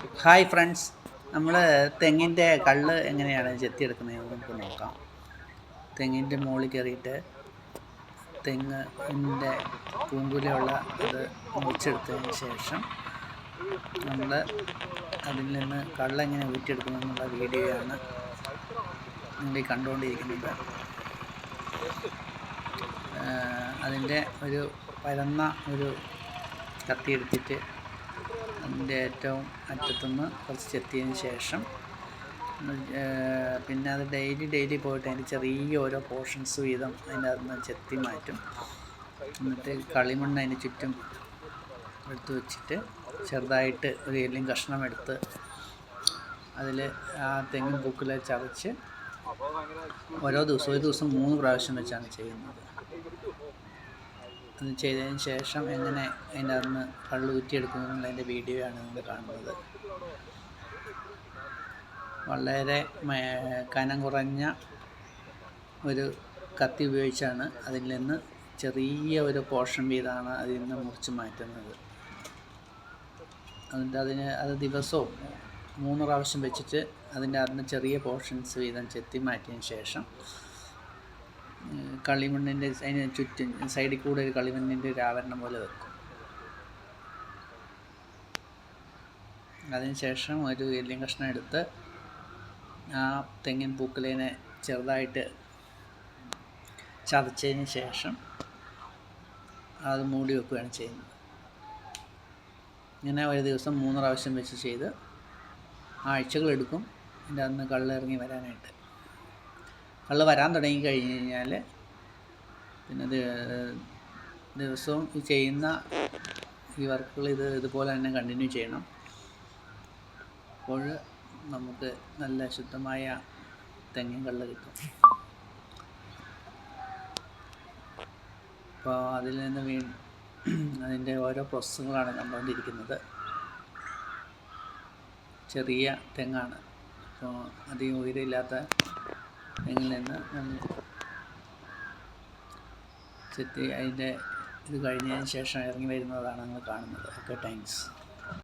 Hi friends, നമ്മൾ തെങ്ങിൻ്റെ കള്ള് എങ്ങനെയാണ് ചെത്തിയെടുക്കുന്നതെന്ന് നമുക്ക് നോക്കാം. തെങ്ങിൻ്റെ മുകളിൽ കയറിയിട്ട് തെങ്ങിൻ്റെ പൂങ്കുലയുള്ള അത് മുറിച്ചെടുത്തതിന് ശേഷം നമ്മൾ അതിൽ നിന്ന് കള്ളെങ്ങനെ ഊറ്റിയെടുക്കുന്നതെന്നുള്ള വീഡിയോയാണ് നിങ്ങൾ കണ്ടുകൊണ്ടിരിക്കുന്നത്. അതിൻ്റെ ഒരു പരന്ന ഒരു കത്തി എടുത്തിട്ട് അതിൻ്റെ ഏറ്റവും അറ്റത്തുനിന്ന് കുറച്ച് ചെത്തിയതിന് ശേഷം പിന്നെ അത് ഡെയിലി പോയിട്ട് അതിൻ്റെ ചെറിയ ഓരോ പോർഷൻസ് വീതം അതിൻ്റെ അകത്തുനിന്ന് ചെത്തി മാറ്റും. എന്നിട്ട് കളിമണ്ണ് അതിന് ചുറ്റും എടുത്ത് വെച്ചിട്ട് ചെറുതായിട്ട് ഒരു എല്ലും കഷ്ണം എടുത്ത് അതിൽ ആ തെങ്ങിൻ പൂക്കിൽ ചതച്ച് ഒരു ദിവസം 3 പ്രാവശ്യം വെച്ചാണ് ചെയ്യുന്നത്. അത് ചെയ്തതിന് ശേഷം എങ്ങനെ അതിൻ്റെ അകത്തുനിന്ന് കള്ള് ഊറ്റിയെടുക്കുന്നതിൻ്റെ വീഡിയോയാണ് നിങ്ങൾ കാണുന്നത്. വളരെ കനം കുറഞ്ഞ ഒരു കത്തി ഉപയോഗിച്ചാണ് അതിൽ നിന്ന് ചെറിയ ഒരു പോർഷൻ വീതമാണ് അതിൽ നിന്ന് മുറിച്ച് മാറ്റുന്നത്. എന്നിട്ട് അത് ദിവസവും 3 പ്രാവശ്യം വെച്ചിട്ട് അതിൻ്റെ അകത്തുനിന്ന് ചെറിയ പോർഷൻസ് വീതം ചെത്തി മാറ്റിയതിന് ശേഷം കളിമണ്ണിൻ്റെ അതിന് ചുറ്റും സൈഡിൽ കൂടെ ഒരു കളിമണ്ണിൻ്റെ ഒരു ആവരണം പോലെ വെക്കും. അതിനുശേഷം ഒരു എല്ലും കഷ്ണം എടുത്ത് ആ തെങ്ങിൻ പൂക്കുലേനെ ചെറുതായിട്ട് ചതച്ചതിന് ശേഷം അത് മൂടി വെക്കുകയാണ് ചെയ്യുന്നത്. ഇങ്ങനെ ഒരു ദിവസം 3 പ്രാവശ്യം വെച്ച് ചെയ്ത് ആഴ്ചകളെടുക്കും ഇതിൻ്റെ അന്ന് കള്ള് ഇറങ്ങി വരാനായിട്ട്. കള്ള് വരാൻ തുടങ്ങി കഴിഞ്ഞ് കഴിഞ്ഞാൽ പിന്നെ ദിവസവും ഈ ചെയ്യുന്ന ഈ വർക്കുകൾ ഇതുപോലെ തന്നെ കണ്ടിന്യൂ ചെയ്യണം. അപ്പോൾ നമുക്ക് നല്ല ശുദ്ധമായ തെങ്ങിൻ കള്ള് കിട്ടും. അപ്പോൾ അതിൽ നിന്ന് അതിൻ്റെ ഓരോ പ്രോസസ്സുകളാണ് കണ്ടുകൊണ്ടിരിക്കുന്നത്. ചെറിയ തെങ്ങാണ്, അപ്പോൾ അധികം ഉയരമില്ലാത്ത തെങ്ങിൽ നിന്ന് നമ്മൾ ചെത്തി അതിൻ്റെ ഇത് കഴിഞ്ഞതിന് ശേഷം ഇറങ്ങി വരുന്നതാണ് നിങ്ങൾ കാണുന്നത്. Okay, thanks.